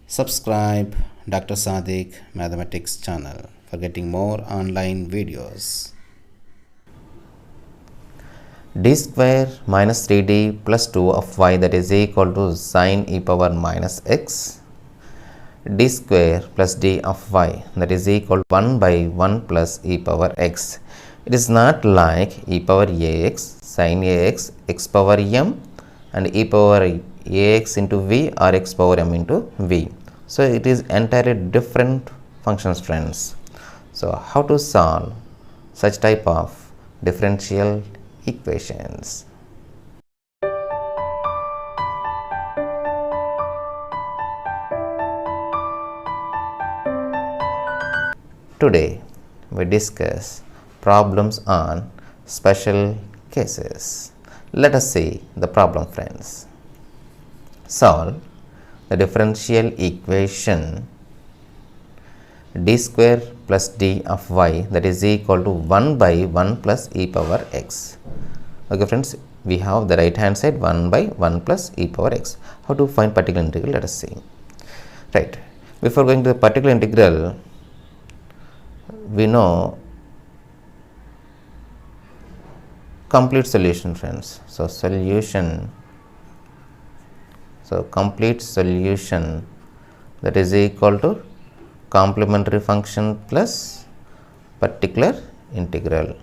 Subscribe Dr. Sadik Mathematics channel for getting more online videos. D square minus 3d plus 2 of y that is equal to sine e power minus x. D square plus d of y that is equal to 1 by 1 plus e power x. It is not like e power ax, sine ax, x power m and e power ax into v or x power m into v. So, it is entirely different functions, friends. So, how to solve such type of differential equations? Today, we discuss problems on special cases. Let us see the problem, friends. Solve the differential equation d square plus d of y that is equal to 1 by 1 plus e power x. Okay, friends, we have the right hand side 1 by 1 plus e power x. How to find particular integral? Let us see. Right. Before going to the particular integral, we know complete solution, friends. So, complete solution that is equal to complementary function plus particular integral.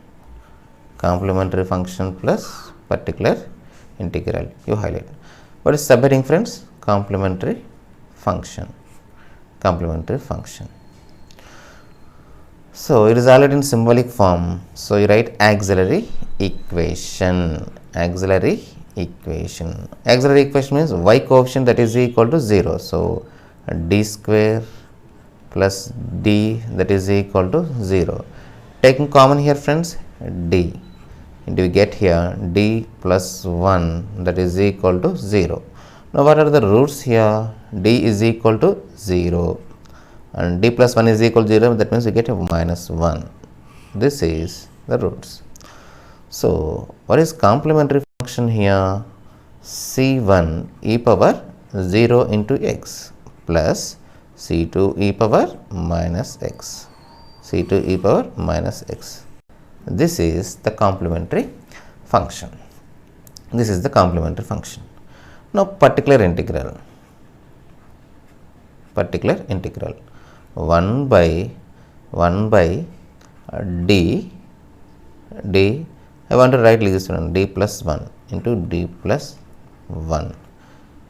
Complementary function plus particular integral. You highlight. What is subheading, friends? Complementary function. Complementary function. So, it is already in symbolic form. So, you write auxiliary equation. Auxiliary equation. Auxiliary equation means y coefficient that is equal to 0. So, d square plus d that is equal to 0. Taking common here, friends, d. And we get here d plus 1 that is equal to 0. Now, what are the roots here? D is equal to 0 and d plus 1 is equal to 0. That means we get a minus 1. This is the roots. So, what is complementary function here? C1 e power 0 into x plus C2 e power minus x. C2 e power minus x. This is the complementary function. This is the complementary function. Now, particular integral. Particular integral 1 by d. I want to write like this one, d plus 1 into d plus 1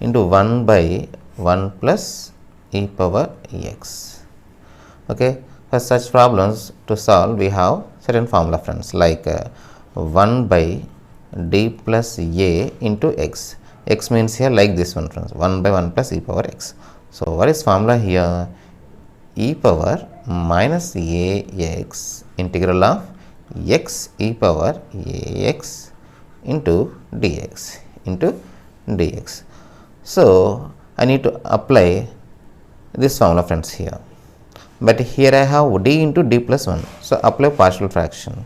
into 1 by 1 plus e power x. Okay. For such problems to solve, we have certain formula, friends, like 1 by d plus a into x. X means here like this one, friends, 1 by 1 plus e power x. So, what is formula here? E power minus ax integral of x e power ax into dx. So, I need to apply this formula, friends, here. But here I have d into d plus 1. So, apply partial fraction.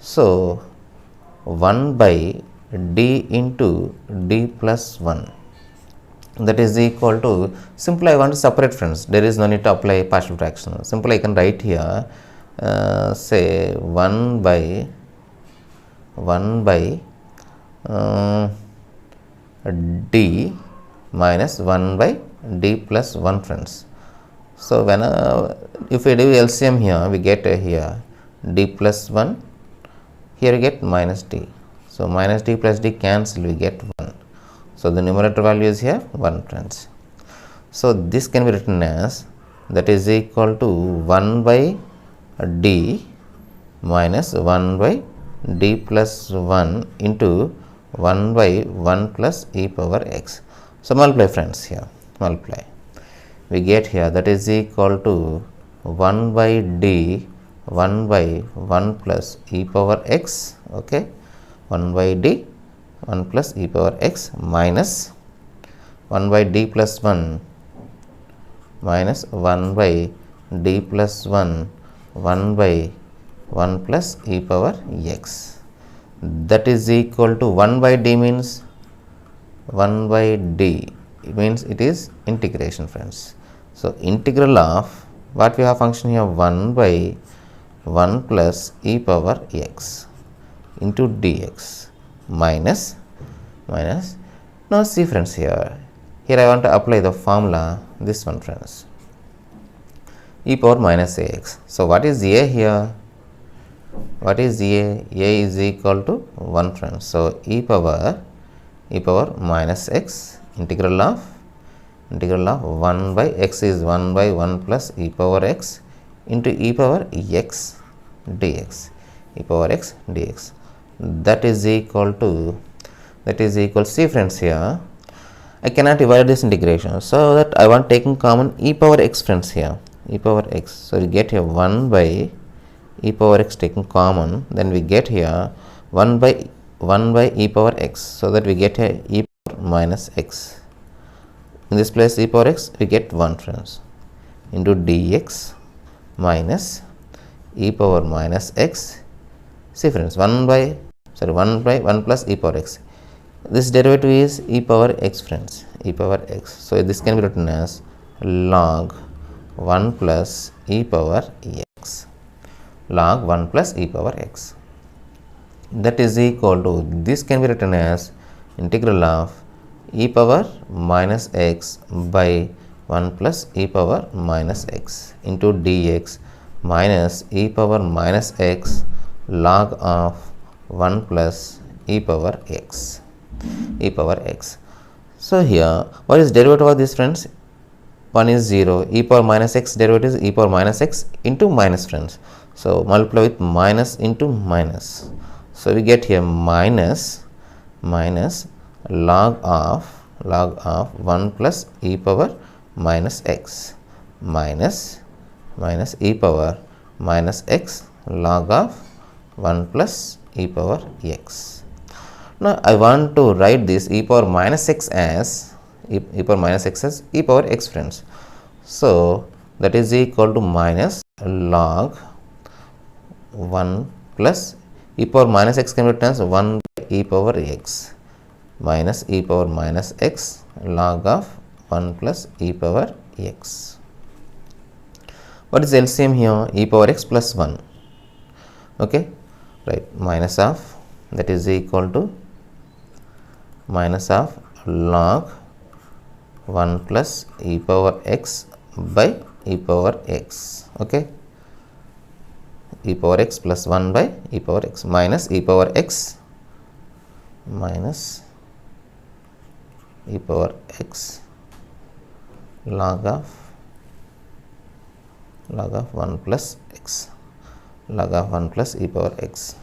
So, 1 by d into d plus 1 that is equal to, simply I want to separate, friends. There is no need to apply partial fraction. Simply I can write here say 1 by d minus 1 by d plus 1, friends. So, when if we do LCM here, we get here d plus 1, here we get minus d. So, minus d plus d cancel, we get 1. So, the numerator value is here 1, friends. So, this can be written as that is equal to 1 by d minus 1 by d plus 1 into 1 by 1 plus e power x. So, multiply, friends, here multiply. We get here that is equal to 1 by d 1 by 1 plus e power x. Okay, 1 by d 1 plus e power x minus 1 by d plus 1 minus 1 by d plus 1 1 by 1 plus e power x. That is equal to 1 by d means 1 by d it means it is integration, friends. So integral of what we have function here, 1 by 1 plus e power x into dx minus now see friends, here I want to apply the formula, this one friends, e power minus ax. So what is a here? What is a? A is equal to 1 friends. So e power minus x, integral of 1 by x is 1 by 1 plus e power x into e power x dx, e power x dx, that is equal see friends, here I cannot divide this integration, so that I want taking common e power x friends, here e power x. So we get here 1 by e power x taking common, then we get here 1 by e power x, so that we get here e power minus x. In this place e power x we get 1 friends into dx minus e power minus x. See friends, 1 by 1 plus e power x. This derivative is e power x friends, e power x. So this can be written as log 1 plus e power x, log 1 plus e power x. That is equal to, this can be written as integral of e power minus x by 1 plus e power minus x into dx minus e power minus x log of 1 plus e power x, e power x. So here what is derivative of this friends? 1 is 0, e power minus x derivative is e power minus x into minus friends. So multiply with minus into minus. So we get here minus log of 1 plus e power minus x minus e power minus x log of 1 plus e power x. Now I want to write this e power minus x as e power x friends. So that is equal to minus log 1 plus e power minus x can be written as 1 by e power x minus e power minus x log of 1 plus e power x. What is LCM here? E power x plus 1. Okay, right, minus of, that is equal to minus of log 1 plus e power x by e power x. Okay, e power x plus 1 by e power x minus e power x minus e power x log of 1 plus x, log of 1 plus e power x.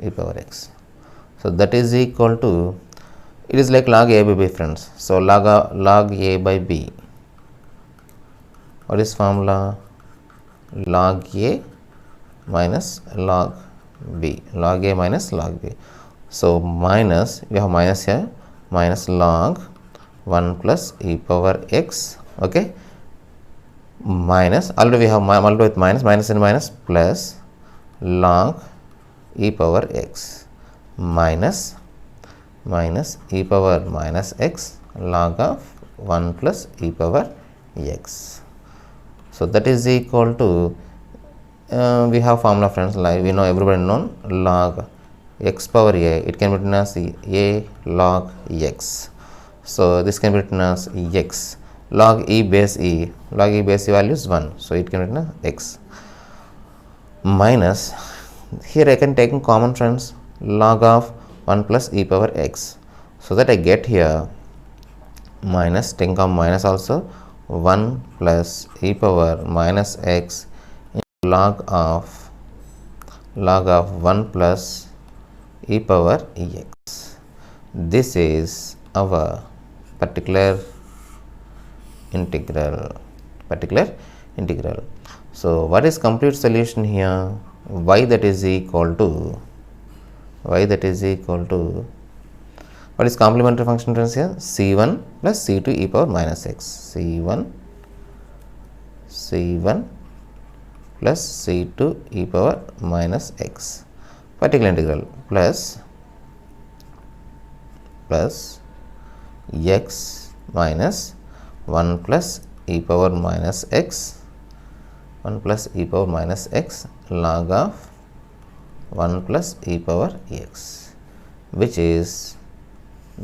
E power x. So that is equal to, it is like log a by b friends. So log a by b. What is formula? Log a minus log b, log a minus log b. So minus, we have minus here, minus log 1 plus e power x. Okay, minus, already we have multiplied with minus and minus, plus log e power x minus e power minus x log of 1 plus e power x. So that is equal to, we have formula friends, like we know, everybody known, log x power a, it can be written as a log x. So this can be written as x log e base e, log e base e value is 1, so it can be written as x minus, here I can take in common friends, log of 1 plus e power x, so that I get here minus, take common minus also, 1 plus e power minus x log of 1 plus e power x. This is our particular integral. So what is complete solution here? Y that is equal to, what is complementary function friends here? C1 plus C2 e power minus x, C1 plus C2 e power minus x. particular integral plus x minus 1 plus e power minus x 1 plus e power minus x log of 1 plus e power x, which is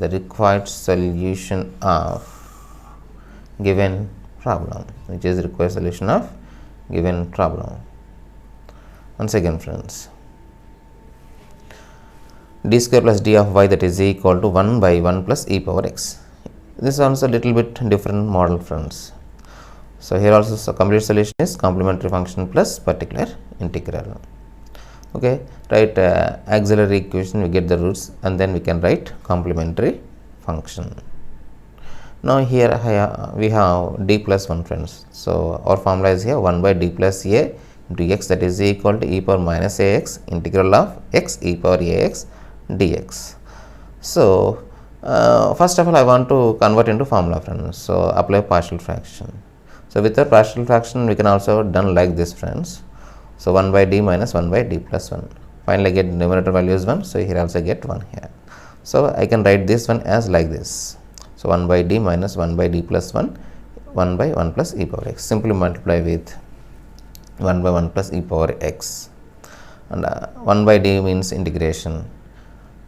the required solution of given problem, Once again friends, d square plus d of y, that is equal to 1 by 1 plus e power x. This is also a little bit different model friends. So here also complete solution is complementary function plus particular integral. Okay, write auxiliary equation, we get the roots, and then we can write complementary function. Now here we have d plus 1 friends. So our formula is here 1 by d plus a into x, that is equal to e power minus ax integral of x e power ax dx. So first of all I want to convert into formula friends. So apply partial fraction. So with the partial fraction we can also done like this friends. So 1 by d minus 1 by d plus 1. Finally get numerator value is 1. So here also get 1 here. So I can write this one as like this. So 1 by d minus 1 by d plus 1, 1 by 1 plus e power x. Simply multiply with 1 by 1 plus e power x. And 1 by d means integration.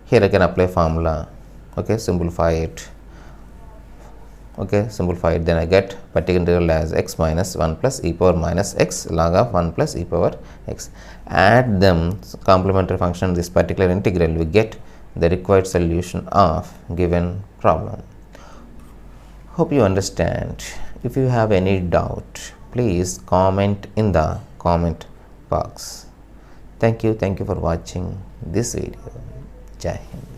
Here I can apply formula. Okay, simplify it. Then I get particular integral as x minus 1 plus e power minus x log of 1 plus e power x. Add them, complementary function, this particular integral, we get the required solution of given problem. Hope you understand. If you have any doubt, please comment in the comment box. Thank you for watching this video. Jai Hind.